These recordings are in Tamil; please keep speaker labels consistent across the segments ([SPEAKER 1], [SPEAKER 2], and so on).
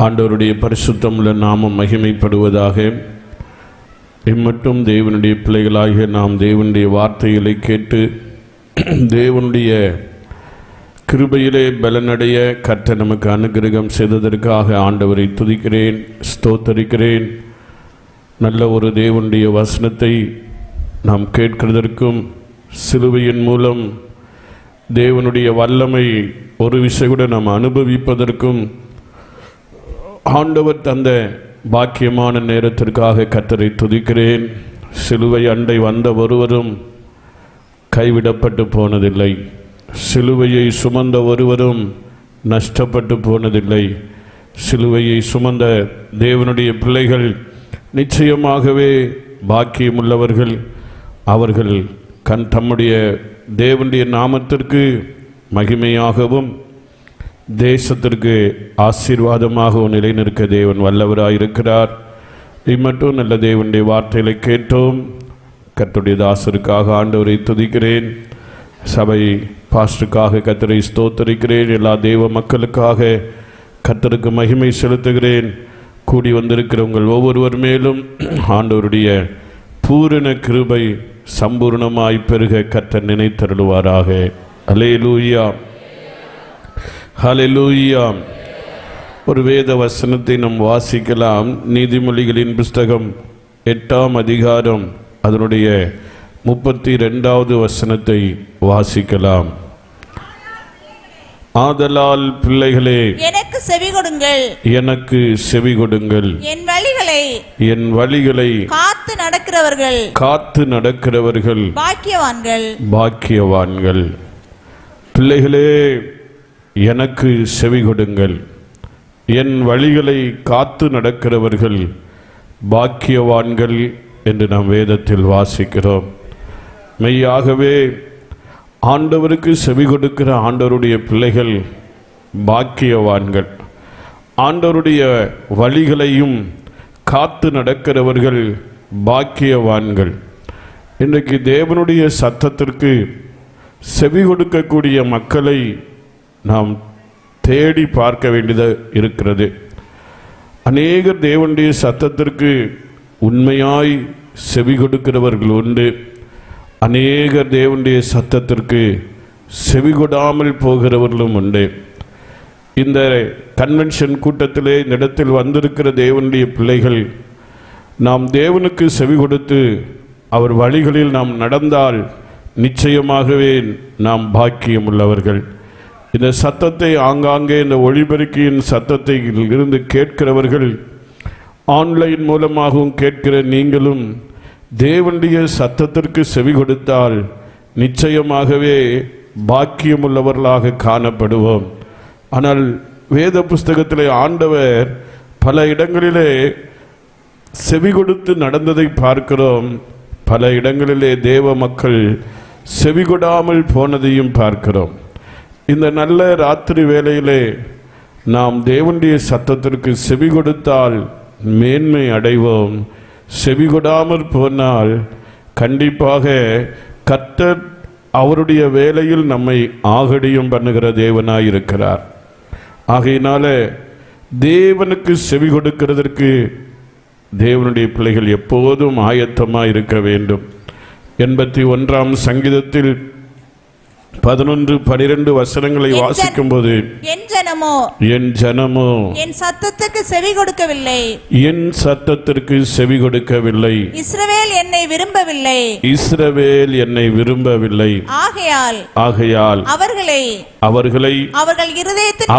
[SPEAKER 1] ஆண்டவருடைய பரிசுத்தமுள்ள நாமம் மகிமைப்படுவதாக. இம்மட்டும் தேவனுடைய பிள்ளைகளாகிய நாம் தேவனுடைய வார்த்தைகளை கேட்டு தேவனுடைய கிருபையிலே பலனடைய கர்த்தர் நமக்கு அனுகிரகம் செய்ததற்காக ஆண்டவரை துதிக்கிறேன், ஸ்தோத்தரிக்கிறேன். நல்ல ஒரு தேவனுடைய வசனத்தை நாம் கேட்கிறதற்கும் சிலுவையின் மூலம் தேவனுடைய வல்லமை ஒரு விஷயம் கூட நாம் அனுபவிப்பதற்கும் ஆண்டவர் தந்த பாக்கியமான நேரத்திற்காக கர்த்தரை துதிக்கிறேன். சிலுவை அண்டை வந்த ஒருவரும் கைவிடப்பட்டு போனதில்லை. சிலுவையை சுமந்த ஒருவரும் நஷ்டப்பட்டு போனதில்லை. சிலுவையை சுமந்த தேவனுடைய பிள்ளைகள் நிச்சயமாகவே பாக்கியமுள்ளவர்கள். அவர்கள் தம்முடைய தேவனுடைய நாமத்திற்கு மகிமையாகவும் தேசத்திற்கு ஆசீர்வாதமாகவும் நிலைநிற்க தேவன் வல்லவராயிருக்கிறார். இம்மட்டும் நல்ல தேவனுடைய வார்த்தைகளை கேட்டோம். கர்த்தருடைய தாசருக்காக ஆண்டவரை துதிக்கிறேன். சபை பாஸ்டருக்காக கர்த்தரை ஸ்தோத்தரிக்கிறேன். எல்லா தேவ மக்களுக்காக கர்த்தருக்கு மகிமை செலுத்துகிறேன். கூடி வந்திருக்கிற உங்கள் ஒவ்வொருவர் மேலும் ஆண்டவருடைய பூரண கிருபை சம்பூர்ணமாய் பெருக கர்த்தர் நினைத்தருளுவாராக. அல்லேலூயா, ஹல்லேலூயா. ஒரு வேத வசனத்தை நாம் வாசிக்கலாம். நீதிமொழிகளின் புஸ்தகம் 8ஆம் அதிகாரம் அதனுடைய 32வது வசனத்தை வாசிக்கலாம். ஆதலால் பிள்ளைகளே, எனக்கு செவி கொடுங்கள், எனக்கு செவி கொடுங்கள். என் வழிகளை காத்து நடக்கிறவர்கள் பாக்கியவான்கள். பிள்ளைகளே, எனக்கு செவி கொடுங்கள். என் வழிகளை காத்து நடக்கிறவர்கள் பாக்கியவான்கள் என்று நாம் வேதத்தில் வாசிக்கிறோம். மெய்யாகவே ஆண்டவருக்கு செவி கொடுக்கிற ஆண்டவருடைய பிள்ளைகள் பாக்கியவான்கள். ஆண்டவருடைய வழிகளையும் காத்து நடக்கிறவர்கள் பாக்கியவான்கள். இன்றைக்கு தேவனுடைய சத்தத்திற்கு செவி கொடுக்கக்கூடிய மக்களை நாம் தேடி பார்க்க வேண்டியது இருக்கிறது. அநேகர் தேவனுடைய சத்தத்திற்கு உண்மையாய் செவி கொடுக்கிறவர்கள் உண்டு. அநேகர் தேவனுடைய சத்தத்திற்கு செவி கொடாமல் போகிறவர்களும் உண்டு. இந்த கன்வென்ஷன் கூட்டத்திலே இந்த இடத்தில் வந்திருக்கிற தேவனுடைய பிள்ளைகள் நாம் தேவனுக்கு செவி கொடுத்து அவர் வழிகளில் நாம் நடந்தால் நிச்சயமாகவே நாம் பாக்கியம் உள்ளவர்கள். இந்த சத்தத்தை ஆங்காங்கே இந்த ஒளிபெருக்கியின் சத்தத்தை இருந்து கேட்கிறவர்கள், ஆன்லைன் மூலமாகவும் கேட்கிற நீங்களும் தேவனுடைய சத்தத்திற்கு செவி கொடுத்தால் நிச்சயமாகவே பாக்கியமுள்ளவர்களாக காணப்படுவோம். ஆனால் வேத புஸ்தகத்திலே ஆண்டவர் பல இடங்களிலே செவி கொடுத்து நடந்ததை பார்க்கிறோம். பல இடங்களிலே தேவ மக்கள் செவி கொடாமல் போனதையும் பார்க்கிறோம். இந்த நல்ல ராத்திரி வேளையிலே நாம் தேவனுடைய சத்தத்திற்கு செவி கொடுத்தால் மேன்மை அடைவோம். செவி கொடாமல் போனால் கண்டிப்பாக கர்த்தர் அவருடைய வேலையில் நம்மை ஆகடியும் பண்ணுகிற தேவனாயிருக்கிறார். ஆகையினால தேவனுக்கு செவி கொடுக்கிறதற்கு தேவனுடைய பிள்ளைகள் எப்போதும் ஆயத்தமாக இருக்க வேண்டும். 81ஆம் சங்கீதத்தில் 11-12 வசனங்களை வாசிக்கும் போது, என் ஜனமோ என் சத்தத்துக்கு செவி கொடுக்கவில்லை, இஸ்ரவேல் என்னை விரும்பவில்லை. ஆகையால் அவர்களை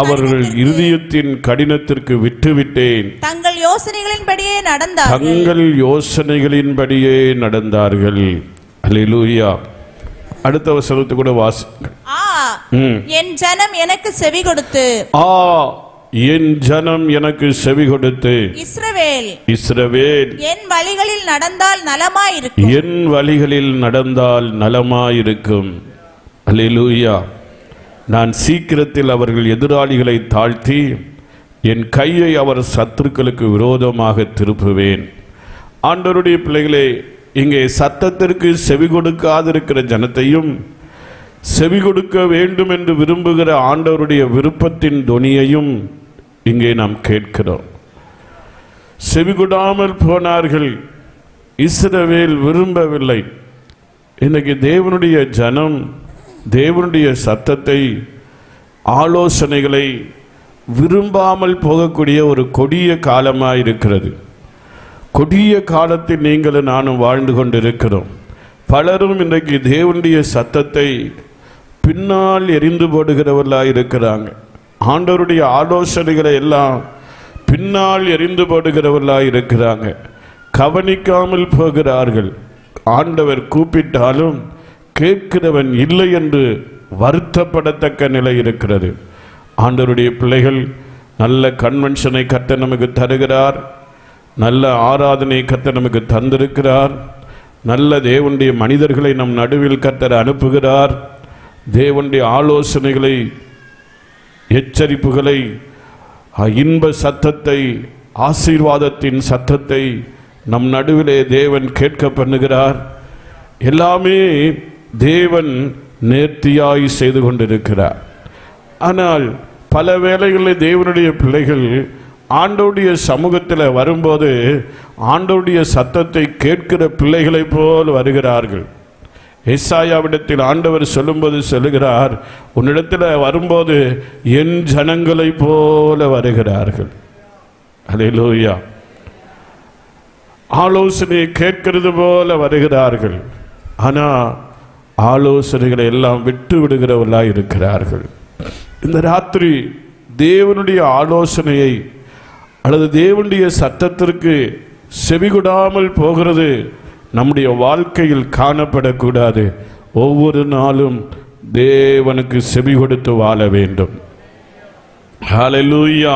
[SPEAKER 1] அவர்கள் இருதயத்தின் கடினத்திற்கு விட்டுவிட்டேன். தங்கள் யோசனைகளின்படியே நடந்தார்கள். அல்லேலூயா. அடுத்த வசனத்தை கூட வாசிங்க. என் ஜனம் எனக்கு செவி கொடுத்து, என் ஜனம் எனக்கு செவி கொடுத்து, இஸ்ரவேல் என் வழிகளில் நடந்தால் நலமாயிருக்கும். அல்லேலூயா. நான் சீக்கிரத்தில் அவர்கள் எதிராளிகளை தாழ்த்தி என் கையை அவர் சத்துருக்களுக்கு விரோதமாக திருப்புவேன். ஆண்டவருடைய பிள்ளைகளே, இங்கே சத்தத்திற்கு செவி கொடுக்காதிருக்கிற ஜனத்தையும் செவி கொடுக்க வேண்டும் என்று விரும்புகிற ஆண்டவருடைய விருப்பத்தின் தொனியையும் இங்கே நாம் கேட்கிறோம். செவிகொடாமல் போனார்கள். இஸ்ரவேல் விரும்பவில்லை. இன்னைக்கு தேவனுடைய ஜனம் தேவனுடைய சத்தத்தை, ஆலோசனைகளை விரும்பாமல் போகக்கூடிய ஒரு கொடிய காலமாக இருக்கிறது. கொடிய காலத்தில் நீங்களும் நானும் வாழ்ந்து கொண்டிருக்கிறோம். பலரும் இன்றைக்கு தேவனுடைய சத்தத்தை பின்னால் எரிந்து போடுகிறவர்களாக இருக்கிறாங்க. ஆண்டவருடைய ஆலோசனைகளை எல்லாம் பின்னால் எரிந்து போடுகிறவர்களாக இருக்கிறாங்க. கவனிக்காமல் போகிறார்கள். ஆண்டவர் கூப்பிட்டாலும் கேட்கிறவன் இல்லை என்று வருத்தப்படத்தக்க நிலை இருக்கிறது. ஆண்டவருடைய பிள்ளைகள், நல்ல கன்வென்ஷனை கர்த்தர் நமக்கு தருகிறார். நல்ல ஆராதனை கர்த்தர் நமக்கு தந்திருக்கிறார். நல்ல தேவனுடைய மனிதர்களை நம் நடுவில் கர்த்தர் அனுப்புகிறார். தேவனுடைய ஆலோசனைகளை, எச்சரிப்புகளை, இன்ப சத்தத்தை, ஆசீர்வாதத்தின் சத்தத்தை நம் நடுவிலே தேவன் கேட்க பண்ணுகிறார். எல்லாமே தேவன் நேர்த்தியாய் செய்து கொண்டிருக்கிறார். ஆனால் பல வேளைகளில் தேவனுடைய பிள்ளைகள் ஆண்டவருடைய சமூகத்தில் வரும்போது ஆண்டவருடைய சத்தத்தை கேட்கிற பிள்ளைகளைப் போல் வருகிறார்கள். ஏசாயாவிடத்தில் ஆண்டவர் சொல்லும்போது சொல்லுகிறார், உன்னிடத்தில் வரும்போது என் ஜனங்களைப் போல வருகிறார்கள். அல்லேலூயா. ஆலோசனையை கேட்கிறது போல வருகிறார்கள். ஆனால் ஆலோசனைகளை எல்லாம் விட்டு விடுகிறவர்களாக இருக்கிறார்கள். இந்த ராத்திரி தேவனுடைய ஆலோசனையை அல்லது தேவனுடைய சத்தத்திற்கு செவிகொடாமல் போகிறது நம்முடைய வாழ்க்கையில் காணப்படக்கூடாது. ஒவ்வொரு நாளும் தேவனுக்கு செவி கொடுத்து வாழ வேண்டும். ஹல்லேலூயா.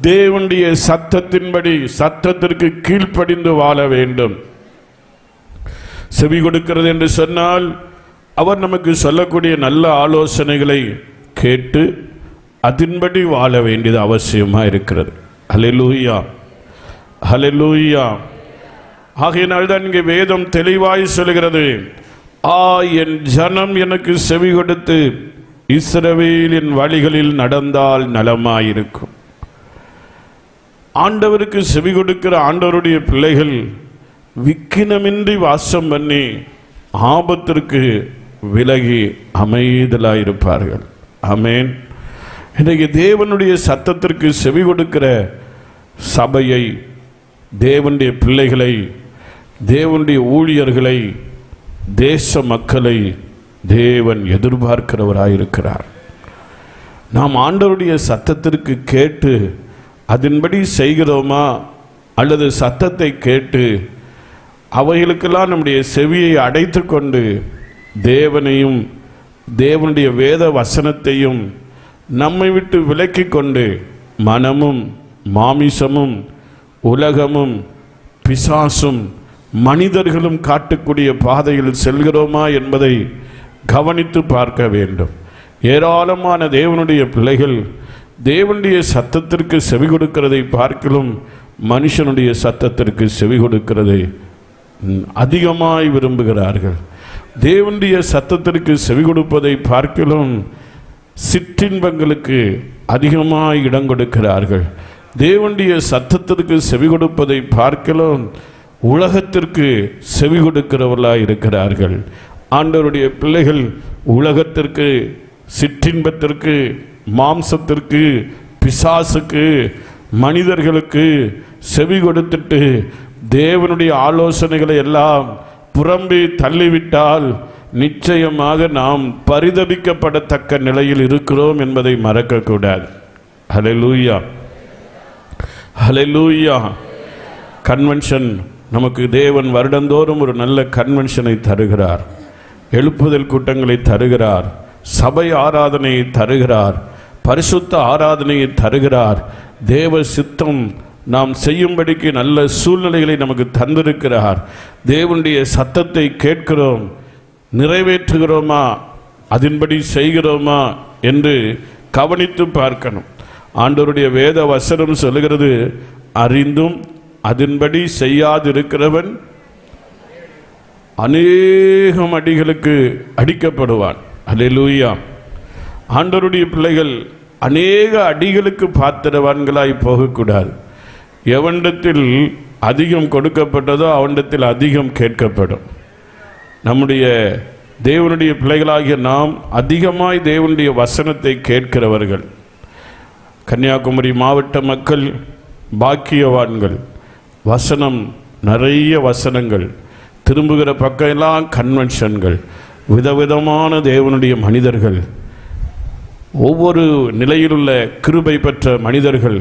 [SPEAKER 1] தேவனுடைய சத்தத்தின்படி, சத்தத்திற்கு கீழ்ப்படிந்து வாழ வேண்டும். செவி கொடுக்கிறது என்று சொன்னால் அவர் நமக்கு சொல்லக்கூடிய நல்ல ஆலோசனைகளை கேட்டு அதன்படி வாழ வேண்டியது அவசியமாக இருக்கிறது. ஹல்லேலூயா, ஹல்லேலூயா. ஆகையினால் தான் இங்கே வேதம் தெளிவாய் சொல்கிறது, என் ஜனம் எனக்கு செவி கொடுத்து இஸ்ரவேலின் வழிகளில் நடந்தால் நலமாயிருக்கும். ஆண்டவருக்கு செவி கொடுக்கிற ஆண்டவருடைய பிள்ளைகள் விக்கினமின்றி வாசம் பண்ணி ஆபத்திற்கு விலகி அமைதலாயிருப்பார்கள். ஆமென். இன்றைக்கு தேவனுடைய சத்தத்திற்கு செவி கொடுக்கிற சபையை, தேவனுடைய பிள்ளைகளை, தேவனுடைய ஊழியர்களை, தேச மக்களை தேவன் எதிர்பார்க்கிறவராயிருக்கிறார். நாம் ஆண்டவருடைய சத்தத்திற்கு கேட்டு அதன்படி செய்கிறோமா, அல்லது சத்தத்தை கேட்டு அவைகளுக்கெல்லாம் நம்முடைய செவியை அடைத்து கொண்டு தேவனையும் தேவனுடைய வேத வசனத்தையும் நம்மை விட்டு விலக்கி கொண்டு மனமும் மாமிசமும் உலகமும் பிசாசும் மனிதர்களும் காட்டக்கூடிய பாதையில் செல்கிறோமா என்பதை கவனித்து பார்க்க வேண்டும். ஏராளமான தேவனுடைய பிள்ளைகள் தேவனுடைய சத்தத்திற்கு செவி கொடுக்கிறதை பார்க்கலும் மனுஷனுடைய சத்தத்திற்கு செவி கொடுக்கிறதை அதிகமாய் விரும்புகிறார்கள். தேவனுடைய சத்தத்திற்கு செவி கொடுப்பதை பார்க்கலும் சிற்றின்பங்களுக்கு அதிகமாய் இடம் கொடுக்கிறார்கள். தேவனுடைய சத்தத்திற்கு செவி கொடுப்பதை பார்க்கலும் உலகத்திற்கு செவி கொடுக்கிறவர்களாய் இருக்கிறார்கள். ஆண்டவருடைய பிள்ளைகள் உலகத்திற்கு, சிற்றின்பத்திற்கு, மாம்சத்திற்கு, பிசாசுக்கு, மனிதர்களுக்கு செவி கொடுத்துட்டு தேவனுடைய ஆலோசனைகளை எல்லாம் புறம்பே தள்ளிவிட்டால் நிச்சயமாக நாம் பரிதபிக்கப்படத்தக்க நிலையில் இருக்கிறோம் என்பதை மறக்கக்கூடாது. ஹல்லேலூயா, ஹல்லேலூயா. கன்வென்ஷன் நமக்கு தேவன் வருடந்தோறும் ஒரு நல்ல கன்வென்ஷனை தருகிறார். எழுப்புதல் கூட்டங்களை தருகிறார். சபை ஆராதனையை தருகிறார். பரிசுத்த ஆராதனையை தருகிறார். தேவ சித்தம் நாம் செய்யும்படிக்கு நல்ல சூழ்நிலைகளை நமக்கு தந்திருக்கிறார். தேவனுடைய சத்தத்தை கேட்கிறோம், நிறைவேற்றுகிறோமா, அதன்படி செய்கிறோமா என்று கவனித்து பார்க்கணும். ஆண்டவருடைய வேத வசனம் சொல்லுகிறது, அறிந்தும் அதன்படி செய்யாதிருக்கிறவன் அநேகம் அடிகளுக்கு அடிக்கப்படுவான். அல்லேலூயா. ஆண்டவருடைய பிள்ளைகள் அநேக அடிகளுக்கு பாத்திரவான்களாய் போகக்கூடாது. எவனிடத்தில் அதிகம் கொடுக்கப்பட்டதோ அவனிடத்தில் அதிகம் கேட்கப்படும். நம்முடைய தேவனுடைய பிள்ளைகளாகிய நாம் அதிகமாய் தேவனுடைய வசனத்தை கேட்கிறவர்கள். கன்னியாகுமரி மாவட்ட மக்கள் பாக்கியவான்கள். வசனம், நிறைய வசனங்கள், திரும்புகிற பக்கமெல்லாம் கன்வென்ஷன்கள், விதவிதமான தேவனுடைய மனிதர்கள், ஒவ்வொரு நிலையிலுள்ள கிருபை பெற்ற மனிதர்கள்,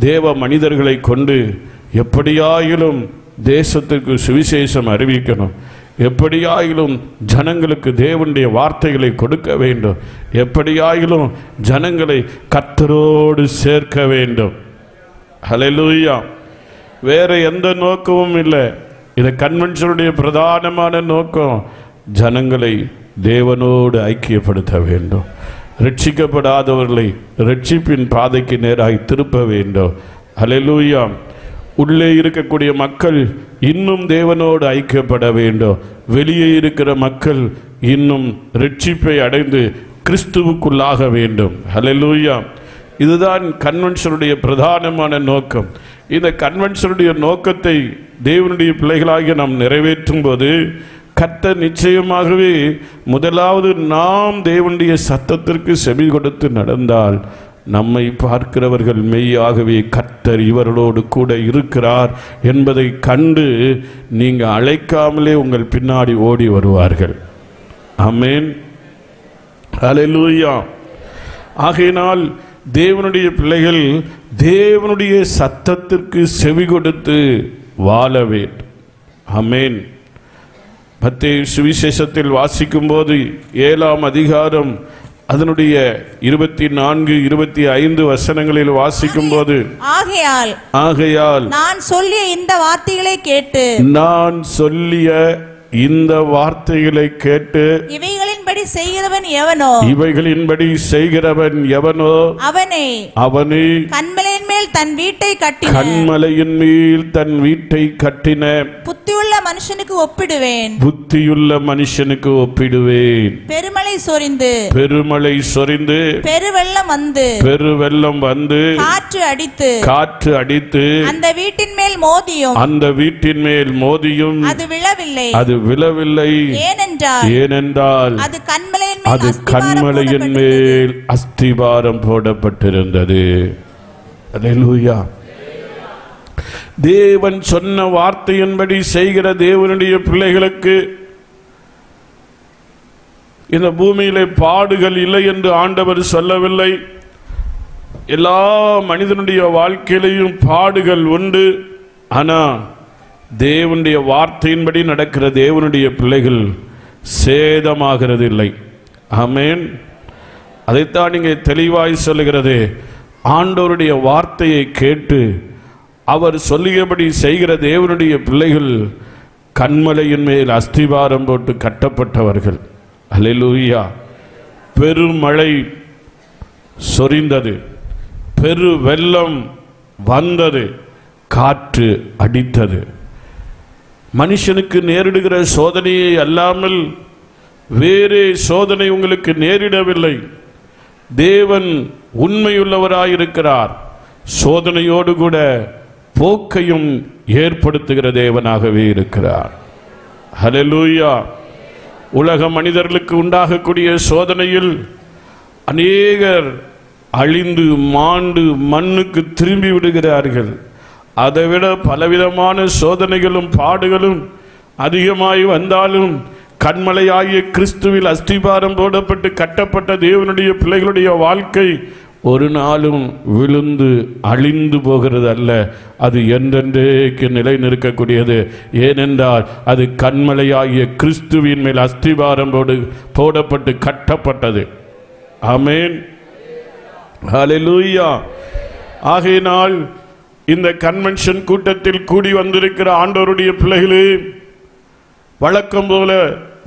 [SPEAKER 1] தேவ மனிதர்களை கொண்டு எப்படியாயிலும் தேசத்துக்கு சுவிசேஷம் அறிவிக்கணும், எப்படியாயிலும் ஜனங்களுக்கு தேவனுடைய வார்த்தைகளை கொடுக்க வேண்டும், எப்படியாயிலும் ஜனங்களை கர்த்தரோடு சேர்க்க வேண்டும். ஹல்லேலூயா. வேற எந்த நோக்கமும் இல்லை. இந்த கன்வென்ஷனுடைய பிரதானமான நோக்கம் ஜனங்களை தேவனோடு ஐக்கியப்படுத்த வேண்டும், ரட்சிக்கப்படாதவர்களை ரட்சிப்பின் பாதைக்கு நேராய் திருப்ப வேண்டும். ஹல்லேலூயா. உள்ளே இருக்கக்கூடிய மக்கள் இன்னும் தேவனோடு ஐக்கியப்பட வேண்டும். வெளியே இருக்கிற மக்கள் இன்னும் ரட்சிப்பை அடைந்து கிறிஸ்துவுக்குள்ளாக வேண்டும். ஹல்லேலூயா. இதுதான் கன்வென்ஷனுடைய பிரதானமான நோக்கம். இந்த கன்வென்ஷனுடைய நோக்கத்தை தேவனுடைய பிள்ளைகளாகிய நாம் நிறைவேற்றும் போது கர்த்தர் நிச்சயமாகவே முதலாவது நாம் தேவனுடைய சத்தத்திற்கு செவி கொடுத்து நடந்தால் நம்மை பார்க்கிறவர்கள் மெய்யாகவே கர்த்தர் இவர்களோடு கூட இருக்கிறார் என்பதை கண்டு நீங்கள் அழைக்காமலே உங்கள் பின்னாடி ஓடி வருவார்கள். ஆமென். ஹல்லேலூயா. ஆகையினால் தேவனுடைய பிள்ளைகள் தேவனுடைய சத்தத்திற்கு செவி கொடுத்து வாழ வேண்டும். ஆமென். மத்தேயு சுவிசேஷத்தில் வாசிக்கும் போது 7ஆம் அதிகாரம் அதனுடைய 24, 25 வசனங்களில் வாசிக்கும் போது, ஆகையால் நான் சொல்லிய இந்த வார்த்தைகளை கேட்டு இவைகளின்படி செய்கிறவன் எவனோ அவனை கன்மலையின் மேல் தன் வீட்டை கட்டின புத்தியுள்ள மனுஷனுக்கு ஒப்பிடுவேன். பெருமழை சொரிந்து பெருவெள்ளம் வந்து காற்று அடித்து அந்த வீட்டின் மேல் மோதியும் அது விழவில்லை. ஏனென்றால் அது கன்மலையின் மேல் அஸ்திபாரம் போடப்பட்டிருந்தது. அல்லேலூயா. தேவன் சொன்ன வார்த்தையின்படி செய்கிற தேவனுடைய பிள்ளைகளுக்கு இந்த பூமியிலே பாடுகள் இல்லை என்று ஆண்டவர் சொல்லவில்லை. எல்லா மனிதனுடைய வாழ்க்கையிலையும் பாடுகள் உண்டு. ஆனால் தேவனுடைய வார்த்தையின்படி நடக்கிற தேவனுடைய பிள்ளைகள் சேதமாகிறது இல்லை. ஆமென். அதைத்தான் இங்கே தெளிவாய் சொல்லுகிறது. ஆண்டவருடைய வார்த்தையை கேட்டு அவர் சொல்லியபடி செய்கிற தேவனுடைய பிள்ளைகள் கன்மலையின் மேல் அஸ்திபாரம் போட்டு கட்டப்பட்டவர்கள். அல்லேலூயா. பெருமழை சொரிந்தது, பெரு வெள்ளம் வந்தது, காற்று அடித்தது. மனுஷனுக்கு நேரிடுகிற சோதனையை அல்லாமல் வேறே சோதனை உங்களுக்கு நேரிடவில்லை. தேவன் உண்மையுள்ளவராயிருக்கிறார். சோதனையோடு கூட போக்கையும் ஏற்படுத்துகிற தேவனாகவே இருக்கிறார். ஹல்லேலூயா. உலக மனிதர்களுக்கு உண்டாகக்கூடிய சோதனையில் அநேகர் அழிந்து மாண்டு மண்ணுக்கு திரும்பி விடுகிறார்கள். அதைவிட பலவிதமான சோதனைகளும் பாடுகளும் அதிகமாய் வந்தாலும் கன்மலையாகிய கிறிஸ்துவில் அஸ்திபாரம் போடப்பட்டு கட்டப்பட்ட தேவனுடைய பிள்ளைகளுடைய வாழ்க்கை ஒரு நாளும் விழுந்து அழிந்து போகிறது அல்ல. அது என்றென்றைக்கு நிலை நிற்கக்கூடியது. ஏனென்றால் அது கன்மலையாகிய கிறிஸ்துவின் மேல் அஸ்திபாரம் போடப்பட்டு கட்டப்பட்டது. ஆமென். ஹல்லேலூயா. ஆகையினால் இந்த கன்வென்ஷன் கூட்டத்தில் கூடி வந்திருக்கிற ஆண்டவருடைய பிள்ளைகளே, வழக்கம் போல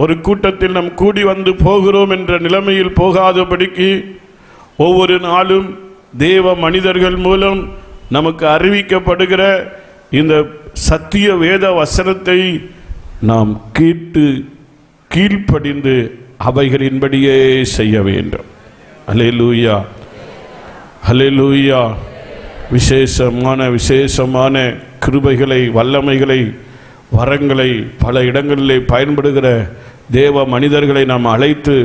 [SPEAKER 1] ஒரு கூட்டத்தில் நாம் கூடி வந்து போகிறோம் என்ற நிலைமையில் போகாதபடிக்கு ஒவ்வொரு நாளும் தேவ மனிதர்கள் மூலம் நமக்கு அறிவிக்கப்படுகிற இந்த சத்திய வேத வசனத்தை நாம் கேட்டு கீழ்ப்படிந்து அவைகளின்படியே செய்ய வேண்டும். அல்லேலூயா. ஹல்லேலூயா. விசேஷமான கிருபைகளை, வல்லமைகளை, வரங்களை பல இடங்களிலே பயன்படுகிற தேவ மனிதர்களை நாம் அழைத்து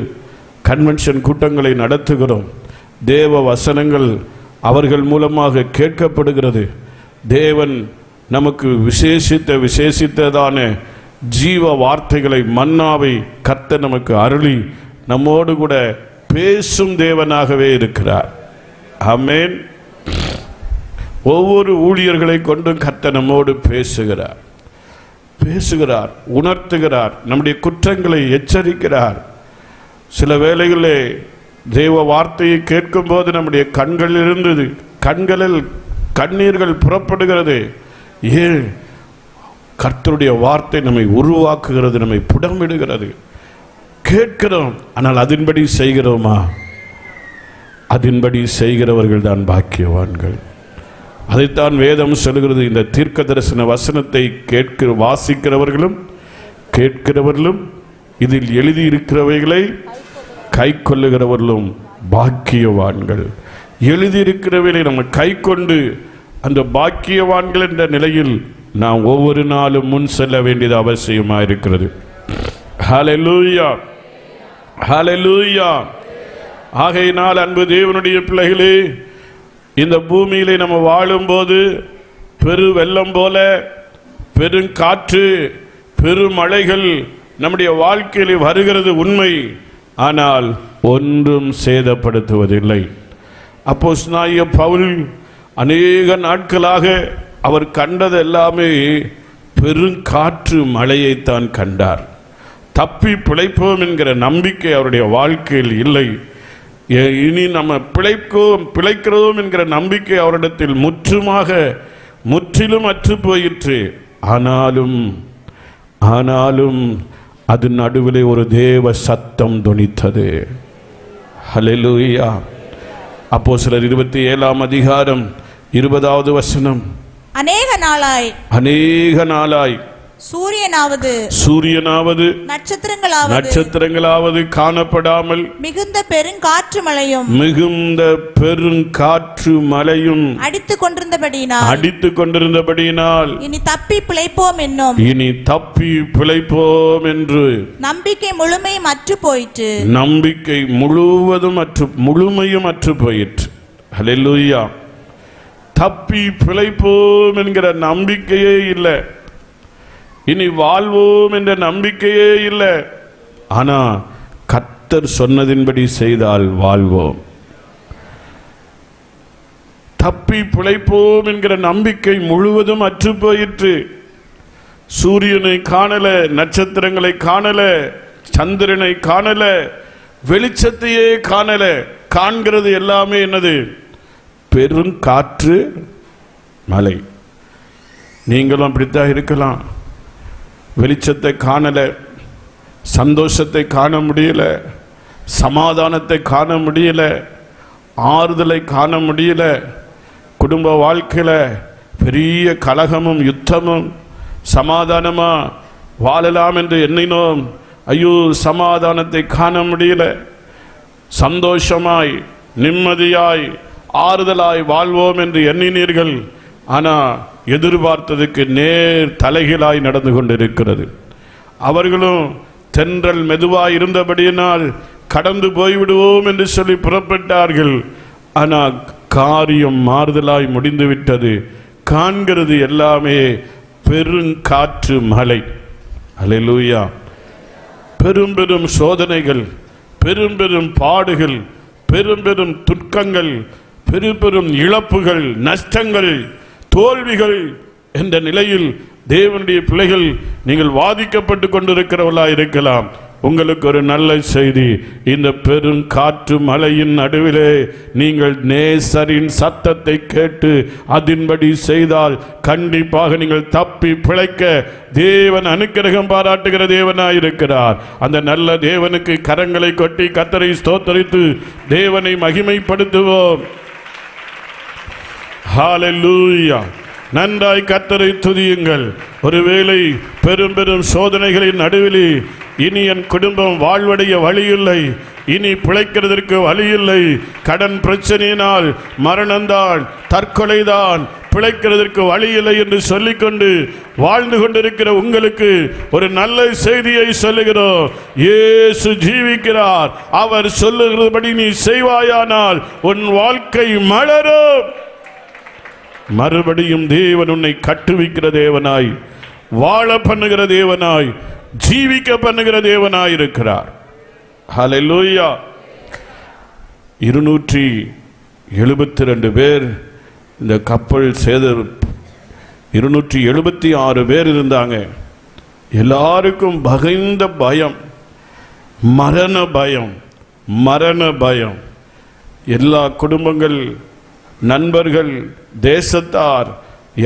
[SPEAKER 1] கன்வென்ஷன் கூட்டங்களை நடத்துகிறோம். தேவ வசனங்கள் அவர்கள் மூலமாக கேட்கப்படுகிறது. தேவன் நமக்கு விசேஷித்ததான ஜீவ வார்த்தைகளை, மன்னாவை கர்த்தர் நமக்கு அருளி நம்மோடு கூட பேசும் தேவனாகவே இருக்கிறார். ஆமென். ஒவ்வொரு ஊழியர்களை கொண்டும் கர்த்தர் நம்மோடு பேசுகிறார், உணர்த்துகிறார், நம்முடைய குற்றங்களை எச்சரிக்கிறார். சில வேளைகளிலே தேவ வார்த்தையை கேட்கும் போது நம்முடைய கண்களில் கண்ணீர்கள் புறப்படுகிறது. ஏன்? கர்த்தருடைய வார்த்தை நம்மை உருவாக்குகிறது, நம்மை புடமிடுகிறது. கேட்கிறோம், ஆனால் அதன்படி செய்கிறோமா? அதன்படி செய்கிறவர்கள் தான் பாக்கியவான்கள். அதைத்தான் வேதம் சொல்கிறது. இந்த தீர்க்க தரிசன வசனத்தை வாசிக்கிறவர்களும் கேட்கிறவர்களும் இதில் எழுதியிருக்கிறவைகளை கை கொள்ளுகிறவர்களும் பாக்கியவான்கள். எழுதியிருக்கிறவைகளை நம்ம கை கொண்டு அந்த பாக்கியவான்கள் என்ற நிலையில் நாம் ஒவ்வொரு நாளும் முன் செல்ல வேண்டியது அவசியமாக இருக்கிறது. ஹல்லேலூயா, ஹல்லேலூயா. ஆகையினால் அன்பு தேவனுடைய பிள்ளைகளே, இந்த பூமியிலே நம்ம வாழும்போது பெரு வெள்ளம் போல, பெருங்காற்று, பெருமழைகள் நம்முடைய வாழ்க்கையில் வருகிறது உண்மை. ஆனால் ஒன்றும் சேதப்படுத்துவதில்லை. அப்போஸ்தலனாகிய பவுல் அநேக நாட்களாக அவர் கண்டது எல்லாமே பெருங்காற்று மழையைத்தான் கண்டார். தப்பி பிழைப்போம் என்கிற நம்பிக்கை அவருடைய வாழ்க்கையில் இல்லை. இனி நம்ம பிழைக்கிறோம் என்கிற நம்பிக்கை அவரிடத்தில் முற்றிலும் அற்று போயிற்று. ஆனாலும் அது நடுவிலே ஒரு தேவ சத்தம் தொனித்தது. ஹல்லேலூயா. அப்போஸ்தலர் 27ஆம் அதிகாரம் 20வது வசனம். அநேக நாளாய் சூரியனாவது நட்சத்திரங்களாவது காணப்படாமல் மிகுந்த பெருங்காற்று மழையும் அடித்துக் கொண்டிருந்தபடியினால் இனி தப்பி பிழைப்போம் என்று நம்பிக்கை முழுமையும் அற்று போயிற்று. ஹல்லேலூயா. தப்பி பிழைப்போம் என்கிற நம்பிக்கையே இல்லை. இனி வாழ்வோம் என்ற நம்பிக்கையே இல்லை. ஆனா கர்த்தர் சொன்னதின்படி செய்தால் வாழ்வோம். தப்பி பிழைப்போம் என்கிற நம்பிக்கை முழுவதும் அற்று போயிற்று. சூரியனை காணல, நட்சத்திரங்களை காணல, சந்திரனை காணல, வெளிச்சத்தையே காணல. காண்கிறது எல்லாமே என்னது? பெருங்காற்று, மழை. நீங்களும் அப்படித்தான் இருக்கலாம். வெளிச்சத்தை காணல, சந்தோஷத்தை காண முடியல, சமாதானத்தை காண முடியல, ஆறுதலை காண முடியல. குடும்ப வாழ்க்கையில் பெரிய கலகமும் யுத்தமும். சமாதானமா வாழலாம் என்று எண்ணினோம். ஐயோ, சமாதானத்தை காண முடியல. சந்தோஷமாய், நிம்மதியாய், ஆறுதலாய் வாழ்வோம் என்று எண்ணினீர்கள். ஆனால் எதிர்பார்த்ததுக்கு நேர் தலைகீழாய் நடந்து கொண்டிருக்கிறது. அவர்களும் தென்றல் மெதுவாய் இருந்தபடியினால் கடந்து போய்விடுவோம் என்று சொல்லி புறப்பட்டார்கள். ஆனால் காரியம் மாறுதலாய் முடிந்துவிட்டது. காண்கிறது எல்லாமே பெருங்காற்று மழை. அல்லேலூயா. பெரும் பெரும் சோதனைகள், பெரும் பெரும் பாடுகள், பெரும் பெரும் துக்கங்கள், பெரும் பெரும் இழப்புகள், நஷ்டங்கள், தோல்விகள் என்ற நிலையில் தேவனுடைய பிள்ளைகள் நீங்கள் வாதிக்கப்பட்டு கொண்டிருக்கிறவர்களா இருக்கலாம். உங்களுக்கு ஒரு நல்ல செய்தி. இந்த பெரும் காற்று மழையின் நடுவிலே நீங்கள் நேசரின் சத்தத்தை கேட்டு அதன்படி செய்தால் கண்டிப்பாக நீங்கள் தப்பி பிழைக்க தேவன் அனுக்கிரகம் பாராட்டுகிற தேவனாயிருக்கிறார். அந்த நல்ல தேவனுக்கு கரங்களை கொட்டி கர்த்தரை ஸ்தோத்தரித்து தேவனை மகிமைப்படுத்துவோம். ஹல்லேலூயா. நன்றாய் கர்த்தரை துதியுங்கள். ஒருவேளை பெரும் பெரும் சோதனைகளின் நடுவிலே இனி என் குடும்பம் வாழ்வடைய வழி இல்லை, இனி பிழைக்கிறதற்கு வழி இல்லை, கடன் பிரச்சனையினால் மரணம்தான், தற்கொலைதான், பிழைக்கிறதற்கு வழி இல்லை என்று சொல்லிக்கொண்டு வாழ்ந்து கொண்டிருக்கிற உங்களுக்கு ஒரு நல்ல செய்தியை சொல்லுகிறோம். இயேசு ஜீவிக்கிறார். அவர் சொல்லுகிறபடி நீ செய்வாயானால் உன் வாழ்க்கை மலரும். மறுபடியும் தேவன் உன்னை கட்டுவிக்கிற தேவனாய், வாழ பண்ணுகிற தேவனாய், ஜீவிக்க பண்ணுகிற தேவனாய் இருக்கிறார். ஹல்லேலூயா. 272 பேர் இந்த கப்பல் 276 பேர் இருந்தாங்க. எல்லாருக்கும் பகைந்த பயம், மரண பயம், மரண பயம். எல்லா குடும்பங்கள், நண்பர்கள், தேசத்தார்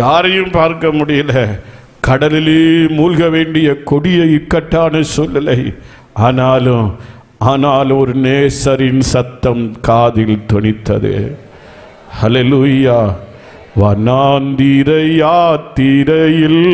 [SPEAKER 1] யாரையும் பார்க்க முடியல. கடலிலே மூழ்க வேண்டிய கொடிய இக்கட்டான சூழ்நிலை. ஆனாலும் ஒரு நேசரின் சத்தம் காதில் தொனித்தது. ஹல்லேலூயா. வனாந்திர யாத்திரையில்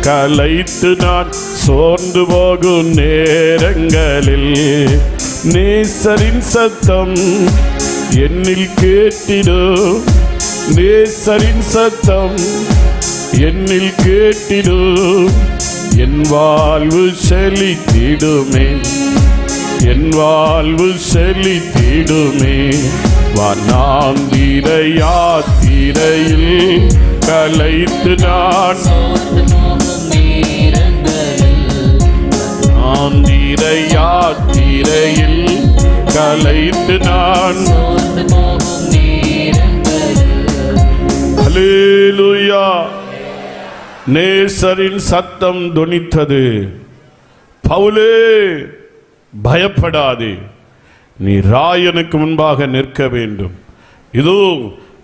[SPEAKER 1] கலைத்து நான் சோர்ந்து போகும் நேரங்களில் நேசரின் சத்தம் என்னில் கேட்டிடும், நேசரின் சத்தம் என்னில் கேட்டிடும். என் வாழ்வு செழித்திடுமே, என் வாழ்வு செழித்திடுமே. வனாந்திர யாத்திரையில் கலைத்து நான் வனாந்திர யாத்திரையில் கலைத்து நான். ஹல்லேலூயா. நேசரின் சத்தம் தொனித்தது. பவுலே, பயப்படாதே, நீ ராயனுக்கு முன்பாக நிற்க வேண்டும். இதோ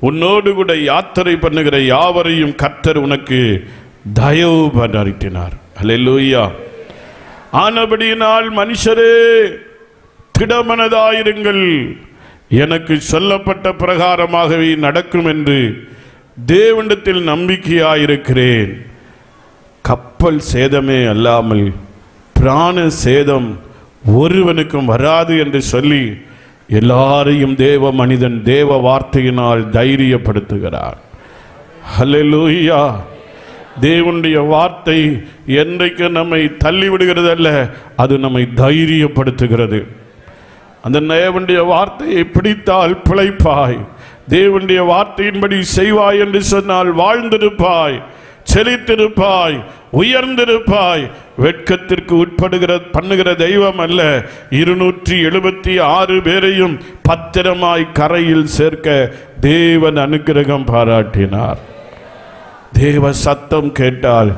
[SPEAKER 1] உன்னோடு கூட யாத்திரை பண்ணுகிற யாவரையும் கர்த்தர் உனக்கு தயவு பாராட்டினார். ஹல்லேலூயா. ஆனபடியினால் மனுஷரே திடமனதாயிருங்கள், எனக்கு சொல்லப்பட்ட பிரகாரமாகவே நடக்கும் என்று தேவனிடத்தில் நம்பிக்கையாயிருக்கிறேன். கப்பல் சேதமே அல்லாமல் பிராண சேதம் ஒருவனுக்கும் வராது என்று சொல்லி எல்லாரையும் தேவ மனிதன் தேவ வார்த்தையினால் தைரியப்படுத்துகிறார். ஹல்லேலூயா. தேவனுடைய வார்த்தை என்றைக்கு நம்மை தள்ளிவிடுகிறது அல்ல, அது நம்மை தைரியப்படுத்துகிறது. அந்த தேவனுடைய வார்த்தையை பிடித்தால் பிழைப்பாய், தேவனுடைய வார்த்தையின்படி செய்வாய் என்று சொன்னால் வாழ்ந்திருப்பாய், செழித்திருப்பாய், உயர்ந்திருப்பாய். வெட்கத்திற்கு உட்படுகிற பண்ணுகிற தெய்வம் அல்ல. 276 பேரையும் பத்திரமாய் கரையில் சேர்க்க தேவன் அனுக்கிரகம் பாராட்டினார். தேவ சத்தம் கேட்டால்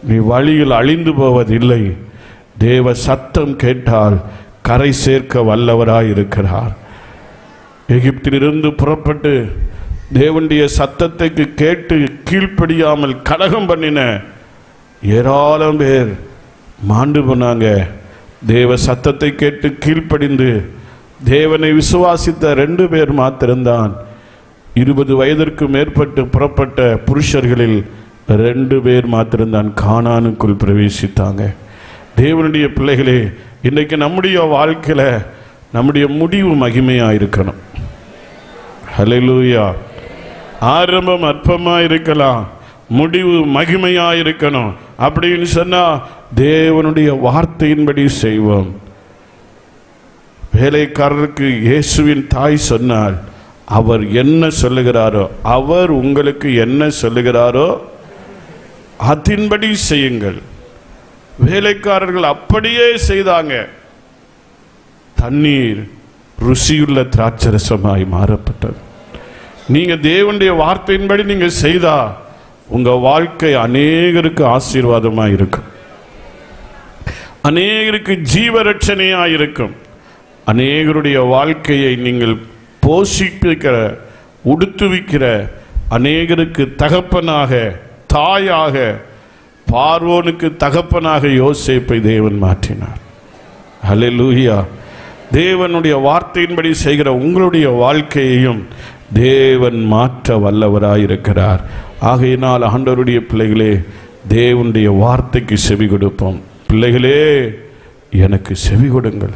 [SPEAKER 1] நீ வழியில் அழிந்து போவதில்லை. தேவ சத்தம் கேட்டால் கரை சேர்க்க வல்லவராய் இருக்கிறார். எகிப்திலிருந்து புறப்பட்டு தேவனுடைய சத்தத்துக்கு கேட்டு கீழ்ப்படியாமல் கலகம் பண்ணின ஏராளம் பேர் மாண்டு போனாங்க. தேவ சத்தத்தை கேட்டு கீழ்ப்படிந்து தேவனை விசுவாசித்த 2 பேர் மாத்திரம்தான் 20 வயதிற்கு மேற்பட்டு புறப்பட்ட புருஷர்களில் 2 பேர் மாத்திரம்தான் கானானுக்குள் பிரவேசித்தாங்க. தேவனுடைய பிள்ளைகளே, இன்றைக்கு நம்முடைய வாழ்க்கையில நம்முடைய முடிவு மகிமையா இருக்கணும். ஹல்லேலூயா. ஆரம்பம் அற்பமா இருக்கலாம், முடிவு மகிமையா இருக்கணும். அப்படின்னு சொன்னா தேவனுடைய வார்த்தையின்படி செய்வோம். வேலைக்காரருக்கு இயேசுவின் தாய் சொன்னார், அவர் என்ன சொல்லுகிறாரோ, அவர் உங்களுக்கு என்ன சொல்லுகிறாரோ அதன்படி செய்யுங்கள். வேலைக்காரர்கள் அப்படியே செய்தாங்க. தண்ணீர் ருசியுள்ள திராட்சரசமாய் மாறப்பட்டது. நீங்க தேவனுடைய வார்த்தையின்படி நீங்க செய்தா உங்க வாழ்க்கை அநேகருக்கு ஆசீர்வாதமா இருக்கும், அநேகருக்கு ஜீவரட்சணையா இருக்கும். அநேகருடைய வாழ்க்கையை நீங்கள் போஷிப்பிக்கிற, உடுத்துவிக்கிற, அநேகருக்கு தகப்பனாக, தாயாக, பார்வோனுக்கு தகப்பனாக யோசேப்பை தேவன் மாற்றினார். ஹல்லேலூயா. தேவனுடைய வார்த்தையின்படி செய்கிற உங்களுடைய வாழ்க்கையையும் தேவன் மாற்ற வல்லவராயிருக்கிறார். ஆகையினால் ஆண்டவருடைய பிள்ளைகளே, தேவனுடைய வார்த்தைக்கு செவி கொடுப்போம். பிள்ளைகளே, எனக்கு செவி கொடுங்கள்.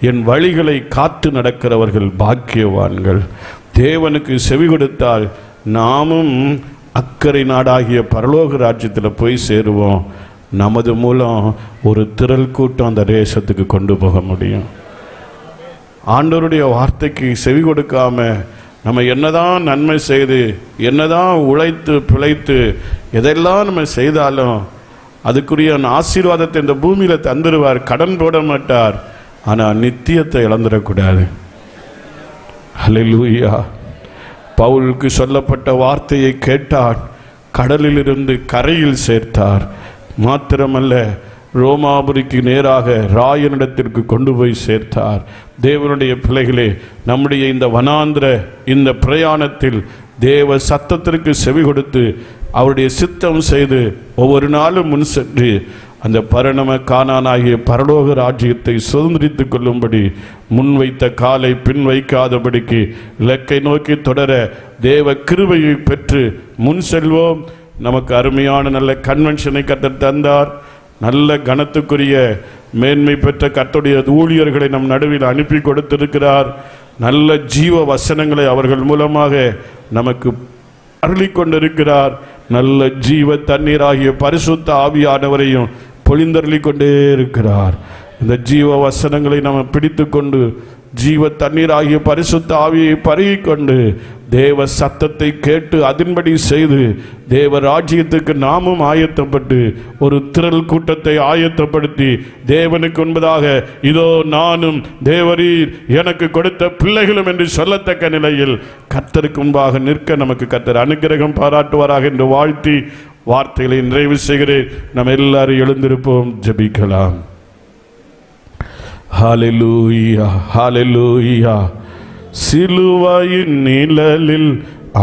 [SPEAKER 1] என் வழிகளை காத்து நடக்கிறவர்கள் பாக்கியவான்கள். தேவனுக்கு செவி கொடுத்தால் நாமும் அக்கறை நாடாகிய பரலோக ராஜ்யத்தில் போய் சேருவோம். நமது மூலம் ஒரு திரள் கூட்டம் அந்த தேசத்துக்கு கொண்டு போக முடியும். ஆண்டவருடைய வார்த்தைக்கு செவி கொடுக்காம நம்ம என்னதான் நன்மை செய்து, என்னதான் உழைத்து பிழைத்து, எதெல்லாம் நம்ம செய்தாலும் அதுக்குரிய ஆசீர்வாதத்தை இந்த பூமியில் தந்துடுவார். கடன் போட மாட்டார். ஆனால் நித்தியத்தை இழந்துடக்கூடாது. ஹல்லேலூயா. பவுலுக்கு சொல்லப்பட்ட வார்த்தையை கேட்டார், கடலிலிருந்து கரையில் சேர்த்தார். மாத்திரமல்ல, ரோமாபுரிக்கு நேராக ராயனிடத்திற்கு கொண்டு போய் சேர்த்தார். தேவனுடைய பிள்ளைகளே, நம்முடைய இந்த வனாந்திர இந்த பிரயாணத்தில் தேவ சத்தத்திற்கு செவி கொடுத்து அவருடைய சித்தம் செய்து ஒவ்வொரு நாளும் முன் சென்று அந்த பரிணாம கானானாகிய பரலோக ராஜ்யத்தை சுதந்திரித்துக் கொள்ளும்படி முன்வைத்த காலை பின் வைக்காதபடிக்கு இலக்கை நோக்கி தொடர தேவ கிருபையை பெற்று முன் செல்வோம். நமக்கு அருமையான நல்ல கன்வென்ஷனை கர்த்தர் தந்தார். நல்ல கனத்துக்குரிய மேன்மை பெற்ற கர்த்தருடைய ஊழியர்களை நம் நடுவில் அனுப்பி கொடுத்திருக்கிறார். நல்ல ஜீவ வசனங்களை அவர்கள் மூலமாக நமக்கு அருளி கொண்டிருக்கிறார். நல்ல ஜீவ தண்ணீராகிய பரிசுத்த ஆவியானவரையும் பொழிந்தருளி கொண்டே இருக்கிறார். இந்த ஜீவ வசனங்களை நாம் பிடித்து கொண்டு ஜீவ தண்ணீராகிய பரிசுத்த ஆவியை பருகி கொண்டு தேவ சத்தத்தை கேட்டு அதன்படி செய்து தேவ ராஜ்யத்துக்கு நாமும் ஆயத்தப்பட்டு ஒரு திரள் கூட்டத்தை ஆயத்தப்படுத்தி தேவனுக்கு முன்பதாக இதோ நானும் தேவரீர் எனக்கு கொடுத்த பிள்ளைகளும் என்று சொல்லத்தக்க நிலையில் கர்த்தருக்கு முன்பாக நிற்க நமக்கு கர்த்தர் அனுக்கிரகம் பாராட்டுவாராக என்று வாழ்த்தி வார்த்தைகளை நிறைவு செய்கிறேன். நம்ம எல்லாரும் எழுந்திருப்போம், ஜெபிக்கலாம். ஹல்லேலூயா, ஹல்லேலூயா. சிலுவையின் நிழலில்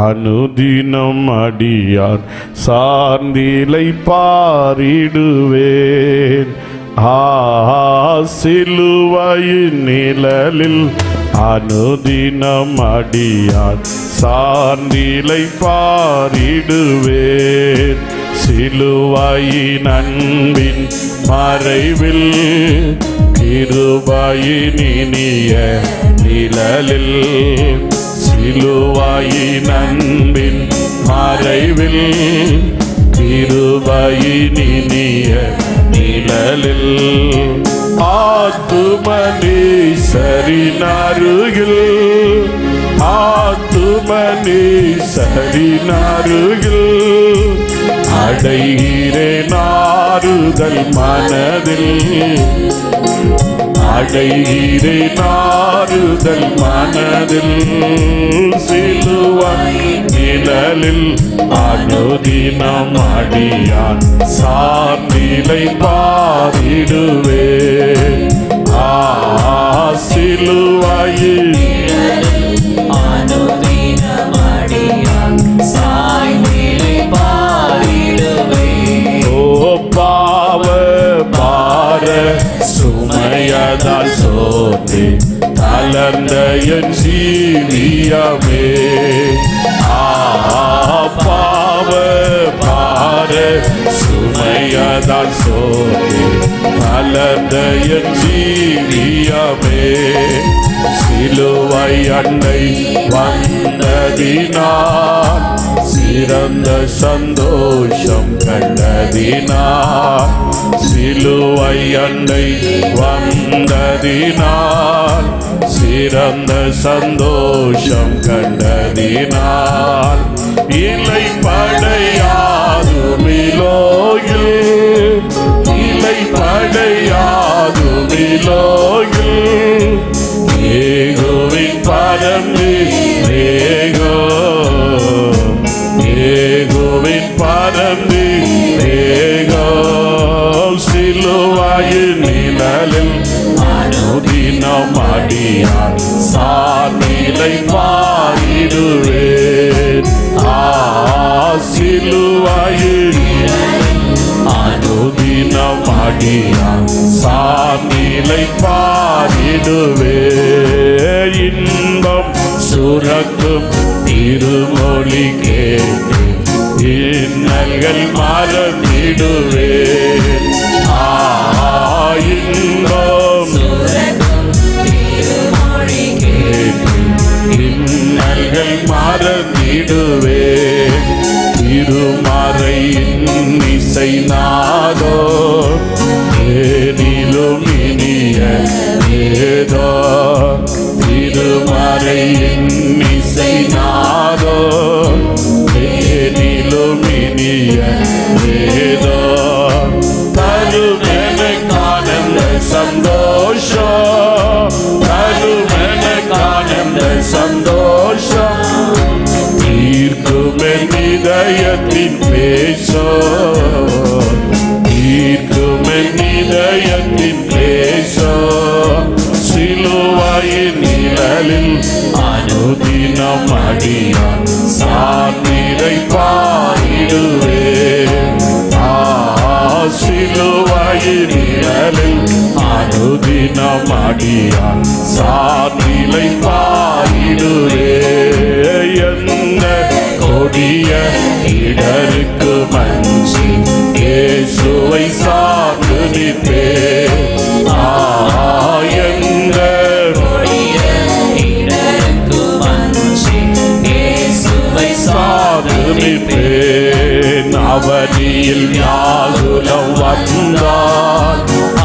[SPEAKER 1] அனுதினம் அடியான் சார்ந்திலை பாரிடுவேன். சிலுவையின் நிழலில் அனுதினம் அடியான் சார்ந்திலை பாரிடுவேன். சிலுவையின் அன்பின் மறைவில் கிருபையின் இனிய நிழலில், சிலுவையின் அன்பின் மறைவில் கிருபையின் இனிய நிழலில் ஆத்துமனீசரின் அருகில், ஆத்துமனீசரின் அருகில் அடைகிறேன் ஆறுதல் மனதில், அடைகிறேன் ஆறுதல் மனதில். சிலுவை நிழலில் அனுதினம் அடியான் சார்நிலை பாரிடுவேன். சிலுவையில் அனுதினம் அடியான் சார்நிலை பாரிடுவேன். ஓ பாவ பார சுமையதால் சோர்ந்து தளர்ந்த என் ஜீவியமே, பாவ பார சுமையதால் சோர்ந்து தளர்ந்த என் ஜீவியமே, சிலுவை அன்னை வந்ததினால் சிறந்த சந்தோஷம் கண்டதினால், சிலுவை அன்னை வந்ததினால் சிறந்த சந்தோஷம் கண்டதினால், இலை படையாதுமிலோயில், இலை படையாதுமிலோயில் ஏகோவின் பரந்து ஏகோ, ஏகோவின் பரந்து ஏகோ. சிலுவையின் நிழலில் அனுதினம் அடியான் சார்நிலை பாரிடுவேன். சிலுவையின் அனுதினம் அடியான் சார்நிலை நிலை பாடிடுவே. இன்பம் சுரக்கும் திருமொழி கேட்டு இன்னல்கள் மறந்திடுவே. இன்பம் இன்னல்கள் மறந்திடுவே. திருமறையின் இசை நாதோ ஏனிலும் இனிய வேதோ. திருமறையின் இசை நாதோ ஏனிலும் இனிய வேதோ. தருமெனக்கானந்த சந்தோஷம், தருமெனக்கானந்த சந்தோஷம். தீர்க்குமென் இதயத்தின் பேசோ, தீர்க்குமென் இதயத்தின் பேசோ. சிலுவையின் நிழலில் அனுதினம் அடியான் சார்ந்திரை பாடிடுவே. சிலுவையின் நிழலில் அனுதினம் அடியான் சார்ந்திரை பாடிடுவே. எந்த கொடிய இடருக்கு மஞ்சி இயேசுவை சார்ந்து நிற்பே. எந்த கொடிய இடருக்கு மஞ்சி இயேசுவை சார்ந்து நிற்பேன். அவனியில் வியாகுலம் வந்தார்,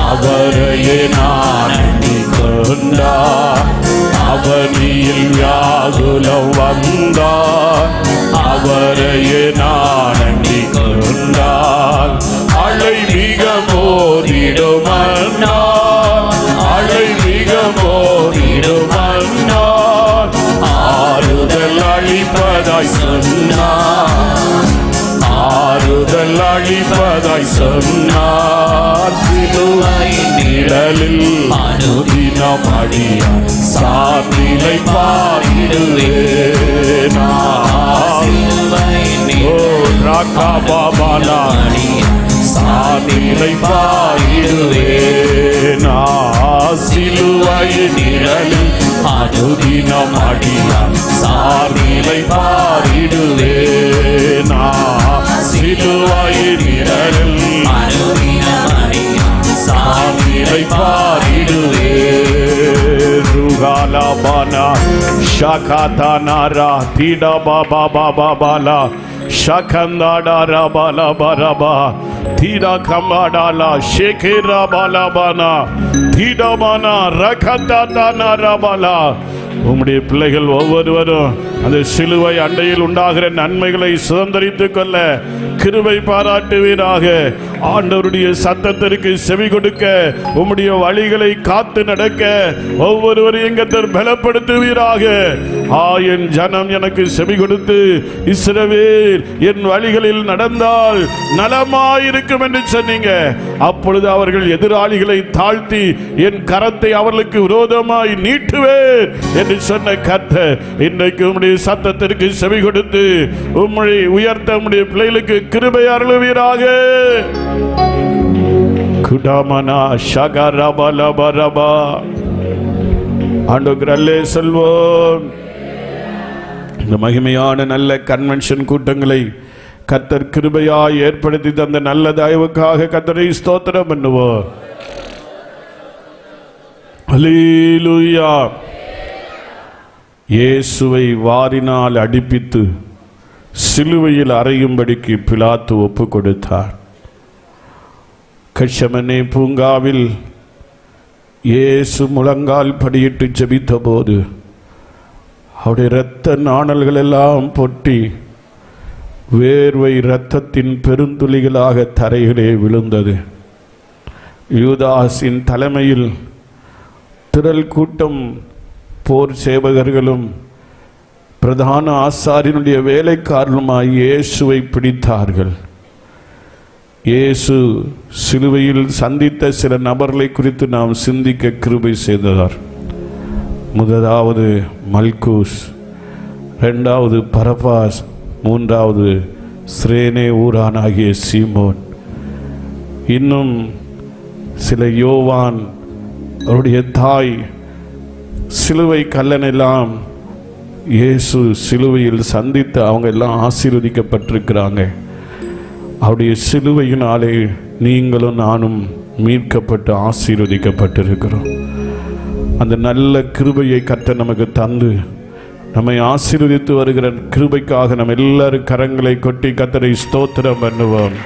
[SPEAKER 1] அவரையே நான் எண்ணிக்கொண்டார். அவனியில் வியாகுலம் வந்தார், அவரையே நான் எண்ணிக்கொண்டார். அலை மிக மோதிடுமன்னார், அலை மிக மோதிடுமன்னார். ஆறுதல் அளிப்பதாய் சொன்னார், ஆறுதல் அளிப்பதாய் சொன்னார். சிலுவையின் நிழலில் அனுதினம் அடியான் சார்ந்திலை பாடிடுவே. ராகா பாபாலா சார்ந்திலை பாடிடுவே. சிலுவையின் நிழலில் அனுதினம் அடியான் சார்ந்திலை பாடிடுவே. சிலுவையின் நிழலில் அனுதினம் அடியான் சார்ந்திலை பாடிடுவே. ருகாலாபானா ஷகாதானாரா தீடா பாபா பாபா பாலா ஷகந்தாடாரா பாலா பரபா தீடா கம்பாடாலா ஷேகேரா பாலா பானா தீடமானா ரகதாதானாரா பாலா. உம்முடைய பிள்ளைகள் ஒவ்வொருவரும் அந்த சிலுவை அண்டையில் உண்டாகிற நன்மைகளை சுதந்திரித்துக் கொள்ள கிருபை பாராட்டுவீராக. ஆண்டவருடைய சத்தத்திற்கு செவி கொடுக்க, உம்முடைய வழிகளை காத்து நடக்க ஒவ்வொருவரையும் கர்த்தர் பலப்படுத்துவீராக. என் ஜனம் எனக்கு செவி கொடுத்து இஸ்ரவேல் என் வழிகளில் நடந்தால் நலமாயிருக்கும் என்று சொன்னீங்க. அப்பொழுது அவர்கள் எதிராளிகளை தாழ்த்தி என் கரத்தை அவர்களுக்கு விரோதமாய் நீட்டுவேன் என்று சொன்ன கர்த்தர் இன்றைக்கு உம்முடைய சத்தத்திற்கு செவி கொடுத்து உம்மை உயர்த்த உம்முடைய பிள்ளைகளுக்கு கிருபை அருளுவீராக. குடாமனா ஷகரபலபரபா ஆண்டவரே செல்வோம். இந்த மகிமையான நல்ல கன்வென்ஷன் கூட்டங்களை கர்த்தர் கிருபையாய் ஏற்படுத்தி தந்த நல்ல தயவுக்காக கர்த்தரை ஸ்தோத்திரம் பண்ணுவோம். அல்லேலூயா. இயேசுவை வாரினால் அடிப்பித்து சிலுவையில் அறையும்படிக்கு பிலாத்து ஒப்பு கொடுத்தார். கெத்செமனே பூங்காவில் இயேசு முழங்கால் படியிட்டு ஜெபித்த போது அவருடைய இரத்த நாணல்கள் எல்லாம் பொட்டி வேர்வை இரத்தத்தின் பெருந்துளிகளாக தரையிலே விழுந்தது. யூதாஸின் தலைமையில் திரள் கூட்டம் போர் சேவகர்களும் பிரதான ஆசாரியனுடைய வேலைக்காரனுமாய் இயேசுவை பிடித்தார்கள். இயேசு சிலுவையில் சந்தித்த சில நபர்களை குறித்து நாம் சிந்திக்க கிருபை செய்தார். முதலாவது மல்கூஸ், இரண்டாவது பரபாஸ், மூன்றாவது சிரேனே ஊரானாகிய சீமோன், இன்னும் சில யோவான், அவருடைய தாய் சிலுவை கல்லனெல்லாம் இயேசு சிலுவையில் சந்தித்து அவங்க எல்லாம் ஆசீர்வதிக்கப்பட்டிருக்கிறாங்க. அவருடைய சிலுவையினாலே நீங்களும் நானும் மீட்கப்பட்டு ஆசீர்வதிக்கப்பட்டிருக்கிறோம். அந்த நல்ல கிருபையை கர்த்தர் நமக்கு தந்து நம்மை ஆசீர்வதித்து வருகிற கிருபைக்காக நம்ம எல்லாரும் கரங்களை கொட்டி கர்த்தரை ஸ்தோத்திரம் பண்ணுவோம்.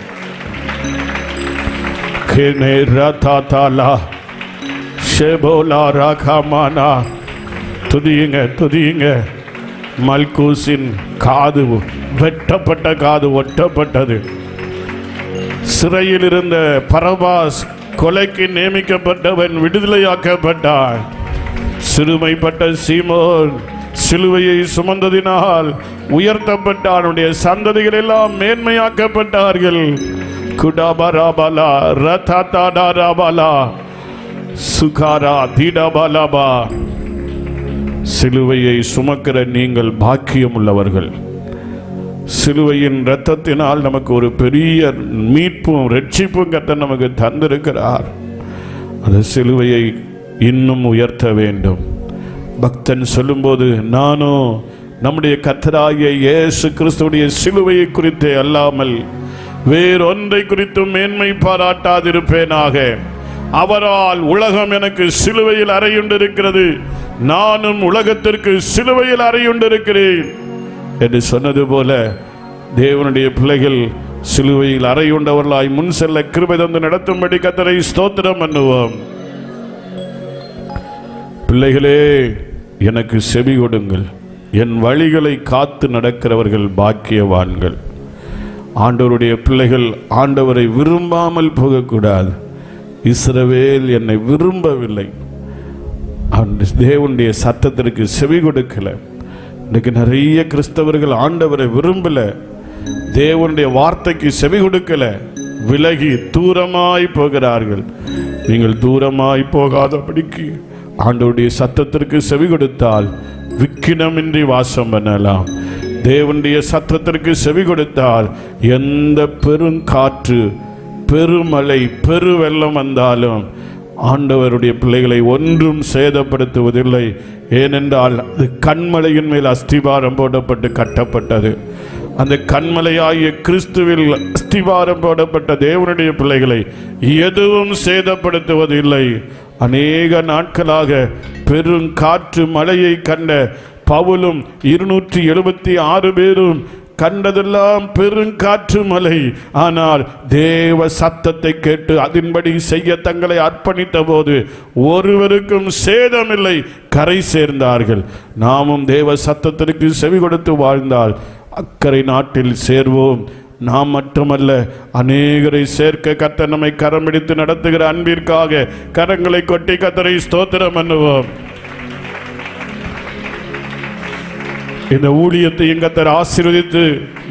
[SPEAKER 1] துதியுங்க துதியுங்க. மல்கூசின் காது வெட்டப்பட்ட காது ஒட்டப்பட்டது. சிறையில் இருந்த பரபாஸ் கொலைக்கு நியமிக்கப்பட்டவன் விடுதலையாக்கப்பட்டான். சிறுமைப்பட்ட சீமோன் சிலுவையை சுமந்ததினால் உயர்த்தப்பட்டான். அவனுடைய சந்ததிகள் எல்லாம் மேன்மையாக்கப்பட்டார்கள். குடாபராபலா ரதாதாராபலா சுகாரா தீடாபலாபா. சிலுவையை சுமக்கிற நீங்கள் பாக்கியம் உள்ளவர்கள். சிலுவையின் இரத்தத்தினால் நமக்கு ஒரு பெரிய மீட்பும் ரட்சிப்பும் கர்த்தர் நமக்கு தந்திருக்கிறார். அந்த சிலுவையை இன்னும் உயர்த்த வேண்டும். பக்தன் சொல்லும்போது நானும் நம்முடைய கர்த்தராகிய இயேசு கிறிஸ்துவுடைய சிலுவையை குறித்தே அல்லாமல் வேறொன்றை குறித்தும் மேன்மை பாராட்டாதிருப்பேனாக. அவரால் உலகம் எனக்கு சிலுவையில் அறையுண்டிருக்கிறது, நானும் உலகத்திற்கு சிலுவையில் அறையுண்டிருக்கிறேன் என்று சொன்னது போல தேவனுடைய பிள்ளைகள் சிலுவையில் அறையுண்டவர்களாய் முன் செல்ல கிருபை தந்து நடத்தும்படி கர்த்தரை ஸ்தோத்திரம் பண்ணுவோம். பிள்ளைகளே, எனக்கு செவி கொடுங்கள். என் வழிகளை காத்து நடக்கிறவர்கள் பாக்கியவான்கள். ஆண்டவருடைய பிள்ளைகள் ஆண்டவரை விரும்பாமல் போகக்கூடாது. இஸ்ரவேல் என்னை விரும்பவில்லை, தேவனுடைய சத்தத்திற்கு செவி கொடுக்கல. இன்னைக்கு நிறைய கிறிஸ்தவர்கள் ஆண்டவரை விரும்பல, தேவனுடைய வார்த்தைக்கு செவி கொடுக்கல, விலகி தூரமாய் போகிறார்கள். நீங்கள் தூரமாய் போகாதபடிக்கு ஆண்டவருடைய சத்தத்திற்கு செவி கொடுத்தால் விக்கினமின்றி வாசம் பண்ணலாம். தேவனுடைய சத்தத்திற்கு செவி கொடுத்தால் எந்த பெருங்காற்று, பெருமழை, பெருவெள்ளம் வந்தாலும் ஆண்டவருடைய பிள்ளைகளை ஒன்றும் சேதப்படுத்துவதில்லை. ஏனென்றால் அது கண்மலையின் மேல் அஸ்திபாரம் போடப்பட்டு கட்டப்பட்டது. அந்த கண்மலையாகிய கிறிஸ்துவில் அஸ்திபாரம் போடப்பட்ட தேவனுடைய பிள்ளைகளை எதுவும் சேதப்படுத்துவதில்லை. அநேக நாட்களாக பெருங்காற்று மழையை கண்ட பவுலும் 276 பேரும் கண்டதெல்லாம் பெருங்காற்று மலை. ஆனால் தேவ சத்தத்தை கேட்டு அதன்படி செய்ய தங்களை அர்ப்பணித்த போது ஒருவருக்கும் சேதமில்லை, கரை சேர்ந்தார்கள். நாமும் தேவ சத்தத்திற்கு செவி கொடுத்து வாழ்ந்தால் அக்கறை நாட்டில் சேர்வோம். நாம் மட்டுமல்ல, அநேகரை சேர்க்க கர்த்தர் நம்மை கரம் பிடித்து நடத்துகிற அன்பிற்காக கரங்களை கொட்டி கர்த்தரை ஸ்தோத்திரம் பண்ணுவோம். இந்த ஊழியத்தையும் கர்த்தர் ஆசீர்வதித்து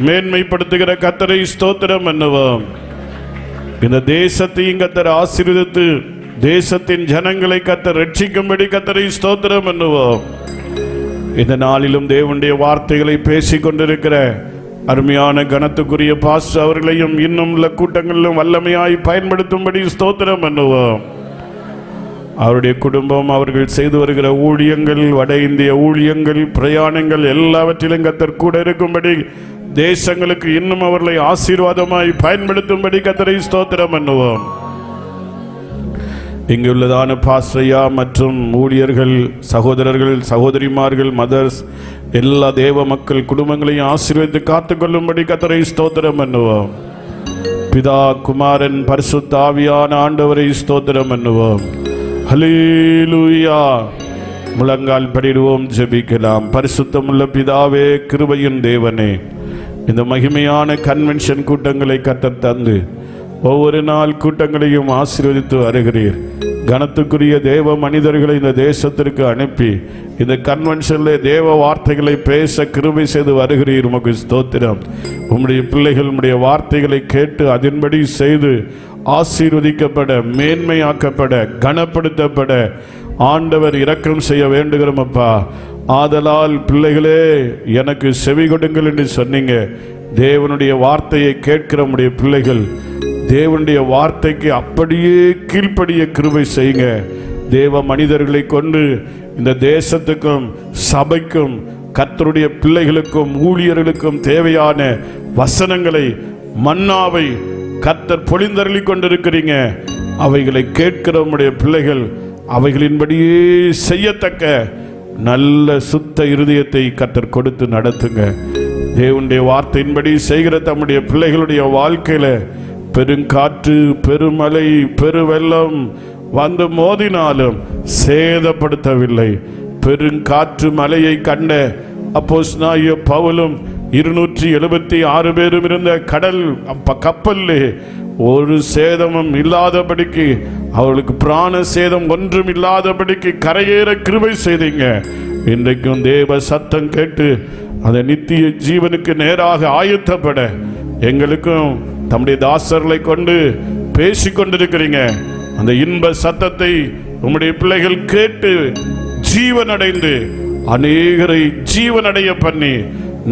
[SPEAKER 1] மேன்மைப்படுத்துகிற கர்த்தரை ஸ்தோத்திரம் பண்ணுவோம். இந்த தேசத்தையும் கர்த்தர் ஆசீர்வதித்து தேசத்தின் ஜனங்களை கர்த்தர் ரட்சிக்கும்படி கர்த்தரை ஸ்தோத்திரம் பண்ணுவோம். இந்த நாளிலும் தேவனுடைய வார்த்தைகளை பேசிக் கொண்டிருக்கிற அருமையான கனத்துக்குரிய பாஸ்டர் அவர்களையும் இன்னும் உள்ள கூட்டங்களிலும் வல்லமையாய் பயன்படுத்தும்படி ஸ்தோத்திரம் பண்ணுவோம். அவருடைய குடும்பம், அவர்கள் செய்து வருகிற ஊழியங்கள், வட இந்திய ஊழியங்கள், பிரயாணங்கள் எல்லாவற்றிலும் கர்த்தர் கூட இருக்கும்படி, தேசங்களுக்கு இன்னும் அவர்களை ஆசீர்வாதமாய் பயன்படுத்தும்படி கர்த்தரை ஸ்தோத்திரம் பண்ணுவோம். இங்குள்ளதான பாஸ்ரையா மற்றும் ஊழியர்கள், சகோதரர்கள், சகோதரிமார்கள், மதர்ஸ், எல்லா தேவ மக்கள் குடும்பங்களையும் ஆசீர்வதித்து காத்துக்கொள்ளும்படி கர்த்தரை ஸ்தோத்திரம் பண்ணுவோம். பிதா, குமாரன், பரிசுத்த ஆவியான ஆண்டவரை ஸ்தோத்திரம் பண்ணுவோம். ஹல்லேலூயா. முழங்கால் படிடுவோம், ஜெபிக்கலாம். பரிசுத்தமுள்ள பிதாவே, கிருபையின் தேவனே, இந்த மகிமையான கன்வென்ஷன் கூட்டங்களை கர்த்தர் தந்து ஒவ்வொரு நாள் கூட்டங்களையும் ஆசீர்வதித்து வருகிறீர். கனத்துக்குரிய தேவ மனிதர்களை இந்த தேசத்திற்கு அனுப்பி இந்த கன்வென்ஷனில் தேவ வார்த்தைகளை பேச கிருபை செய்து வருகிறீர். உமக்கு ஸ்தோத்திரம். உம்முடைய பிள்ளைகள் உம்முடைய வார்த்தைகளை கேட்டு அதன்படி செய்து ஆசீர்வதிக்கப்பட, மேன்மையாக்கப்பட, கனப்படுத்தப்பட ஆண்டவர் இரக்கம் செய்ய வேண்டுகிறோம் அப்பா. ஆதலால் பிள்ளைகளே, எனக்கு செவி கொடுங்கள் என்று சொன்னீங்க. தேவனுடைய வார்த்தையை கேட்கிற உம்முடைய பிள்ளைகள் தேவனுடைய வார்த்தைக்கு அப்படியே கீழ்ப்படிய கிருபை செய்யுங்க. தேவ மனிதர்களை கொண்டு இந்த தேசத்துக்கும் சபைக்கும் கர்த்தருடைய பிள்ளைகளுக்கும் ஊழியர்களுக்கும் தேவையான வசனங்களை, மன்னாவை கர்த்தர் பொழிந்தருளி கொண்டிருக்கிறீங்க. அவைகளை கேட்கிற உம்முடைய பிள்ளைகள் அவைகளின்படியே செய்யத்தக்க நல்ல சுத்த இருதயத்தை கர்த்தர் கொடுத்து நடத்துங்க. தேவனுடைய வார்த்தையின்படி செய்கிற தம்முடைய பிள்ளைகளுடைய வாழ்க்கையில பெருங்காற்று, பெருமழை, பெருவெள்ளம் வந்து மோதினாலும் சேதப்படுத்தவில்லை. பெருங்காற்று மலையை கண்ட அப்போஸ்தலனாகிய பவுலும் 276 பேரும் இருந்த கடல் கப்பல்லே ஒரு சேதமும் இல்லாதபடிக்கு, அவளுக்கு பிராண சேதம் ஒன்றும் இல்லாதபடிக்கு கரையேற கிருபை செய்தீங்க. இன்றைக்கும் தேவ சத்தம் கேட்டு அந்த நித்திய ஜீவனுக்கு நேராக ஆயத்தப்பட எங்களுக்கும் தம்முடைய தாசர்களை கொண்டு பேசிக்கொண்டிருக்கிறீங்க. அந்த இன்ப சத்தத்தை உம்முடைய பிள்ளைகள் கேட்டு ஜீவனடைந்து அநேகரை ஜீவனடைய பண்ணி,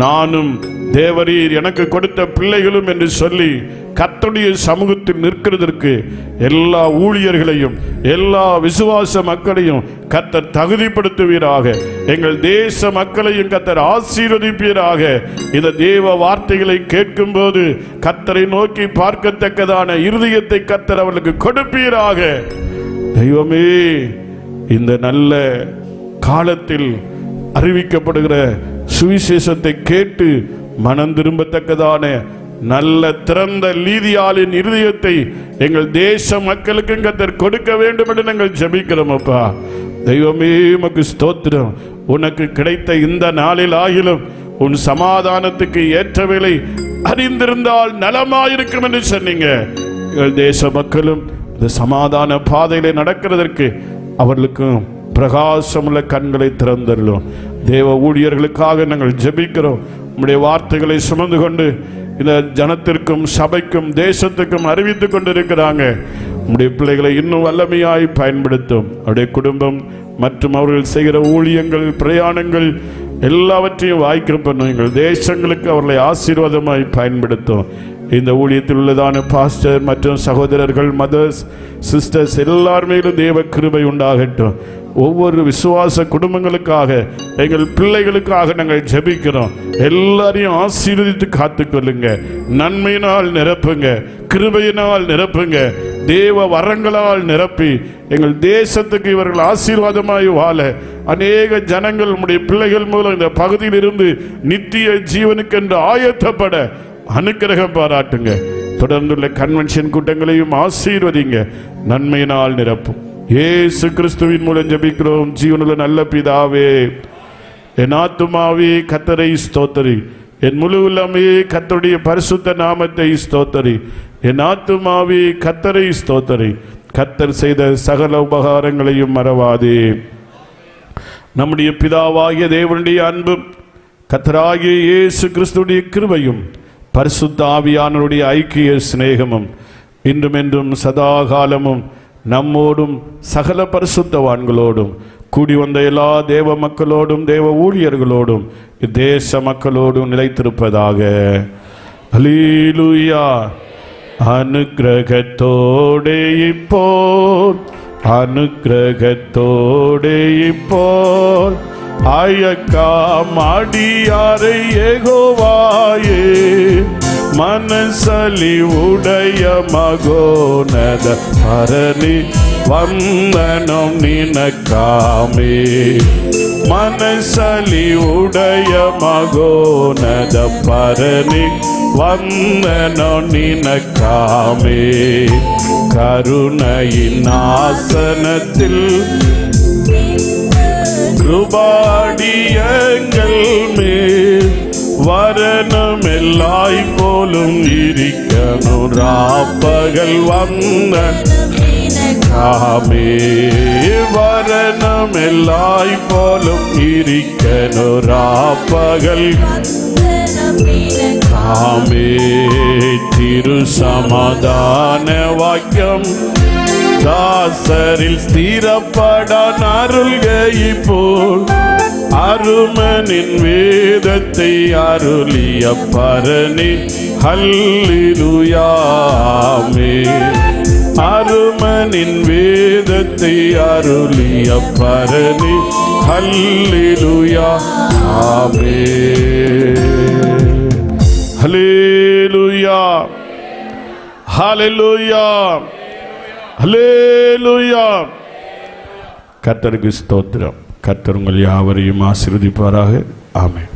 [SPEAKER 1] நானும் தேவரீர் எனக்கு கொடுத்த பிள்ளைகளும் என்று சொல்லி கர்த்தருடைய சமூகத்தில் நிற்கிறதற்கு எல்லா ஊழியர்களையும் எல்லா விசுவாச மக்களையும் கர்த்தர் தகுதிப்படுத்துவீராக. எங்கள் தேச மக்களையும் கர்த்தர் ஆசீர்வதிப்பீராக. இந்த தேவ வார்த்தைகளை கேட்கும் போது கர்த்தரை நோக்கி பார்க்கத்தக்கதான இருதயத்தை கர்த்தர் அவர்களுக்கு கொடுப்பீராக. தெய்வமே, இந்த நல்ல காலத்தில் அறிவிக்கப்படுகிற சுவிசேஷத்தை கேட்டு மனம் திரும்பத்தக்கதான நல்ல திறந்த லீதியாளின் இருதயத்தை எங்கள் தேச மக்களுக்கு கர்த்தர் கொடுக்க வேண்டும் என்று நாங்கள் ஜெபிக்கிறோம். அப்பா தெய்வமே, உமக்கு ஸ்தோத்திரம். உனக்கு கிடைத்த இந்த நாளில் ஆகிலும் உன் சமாதானத்துக்கு ஏற்றவேளை அறிந்திருந்தால் நலமாயிருக்கும் என்று சொன்னீங்க. எங்கள் தேச மக்களும் இந்த சமாதான பாதையிலே நடக்கிறதற்கு அவர்களுக்கும் பிரகாசமுள்ள கண்களை திறந்தருளும். தேவ ஊழியர்களுக்காக நாங்கள் ஜெபிக்கிறோம். உம்முடைய வார்த்தைகளை சுமந்து கொண்டு இந்த ஜனத்திற்கும் சபைக்கும் தேசத்துக்கும் அறிவித்துக் கொண்டிருக்கிறாங்க. உம்முடைய பிள்ளைகளை இன்னும் வல்லமையாய் பயன்படுத்தும். அவருடைய குடும்பம் மற்றும் அவர்கள் செய்கிற ஊழியங்கள், பிரயாணங்கள் எல்லாவற்றையும் வாய்க்க பண்ணும். எங்கள் தேசங்களுக்கு அவர்களை ஆசீர்வாதமாய் பயன்படுத்தும். இந்த ஊழியத்தில் உள்ளதான பாஸ்டர் மற்றும் சகோதரர்கள், மதர்ஸ், சிஸ்டர்ஸ் எல்லாருமேலும் தேவ கிருபை உண்டாகட்டும். ஒவ்வொரு விசுவாச குடும்பங்களுக்காக, எங்கள் பிள்ளைகளுக்காக நாங்கள் ஜெபிக்கிறோம். எல்லாரையும் ஆசீர்வதித்து காத்துக்கொள்ளுங்க. நன்மையினால் நிரப்புங்க, கிருபையினால் நிரப்புங்க, தேவ வரங்களால் நிரப்பி எங்கள் தேசத்துக்கு இவர்கள் ஆசீர்வாதமாய் வாழ அநேக ஜனங்கள் உம்முடைய பிள்ளைகள் மூலம் இந்த பகுதியில் இருந்து நித்திய ஜீவனுக்கென்று ஆயத்தப்பட அனுக்கிரகம் பாராட்டுங்க. தொடர்ந்துள்ள கன்வென்ஷன் கூட்டங்களையும் ஆசீர்வதிங்க. நன்மையினால் நிரப்பும். இயேசு கிறிஸ்துவின் மூலம் ஜெபிக்கிறோம் ஜீவனுள்ள நல்ல பிதாவே. என் ஆத்துமாவே கர்த்தரை ஸ்தோத்திரி, என் முழு உள்ளமே கர்த்தருடைய பரிசுத்த நாமத்தை ஸ்தோத்திரி. என் ஆத்துமாவே கர்த்தரை ஸ்தோத்திரி, கர்த்தர் செய்த சகல உபகாரங்களையும் மறவாதே. நம்முடைய பிதாவாகிய தேவனுடைய அன்பும் கர்த்தராகிய இயேசு கிறிஸ்துடைய கிருபையும் பரிசுத்த ஆவியானவருடைய ஐக்கிய சிநேகமும் இன்றும் என்றும் சதா காலமும் நம்மோடும் சகல பரிசுத்தவான்களோடும் கூடி வந்த எல்லா தேவ மக்களோடும் தேவ ஊழியர்களோடும் தேச மக்களோடும் நிலைத்திருப்பதாக. அல்லேலூயா. அனுக்கிரகத்தோடே இப்போல், அனுக்கிரகத்தோடே இப்போல் அயக்காமடியாரை யெகோவாயே, மனசலி உடைய மகோனத பரணி வந்தனம் நினக்காமே. மனசலி உடைய மகோனத பரணி வந்தனம் நினக்காமே. கருணையின் ஆசனத்தில் கிருபாடியங்கள் மேல் வரணும் எல்லாய் போலும் இருக்கணும். ராப்பகல் வந்த காமே, வரணும் எல்லாய் போலும் இருக்கணும். ராப்பகல் காமே. திரு சமாதான வாக்கியம் தாசரில் ஸ்திரப்பட அருள்கை போல் அருமனின் வேதத்தை அருளிய பரணி. ஹல்லேலூயா. அருமனின் வேதத்தை அருளிய பரணி. ஹல்லேலூயா, ஆமென். ஹல்லேலூயா, ஹல்லேலூயா, ஹல்லேலூயா. கர்த்தருக்கு ஸ்தோத்திரம். கர்த்தர் உங்கள் யாவரையும் ஆசீர்வதிப்பாராக. ஆமென்.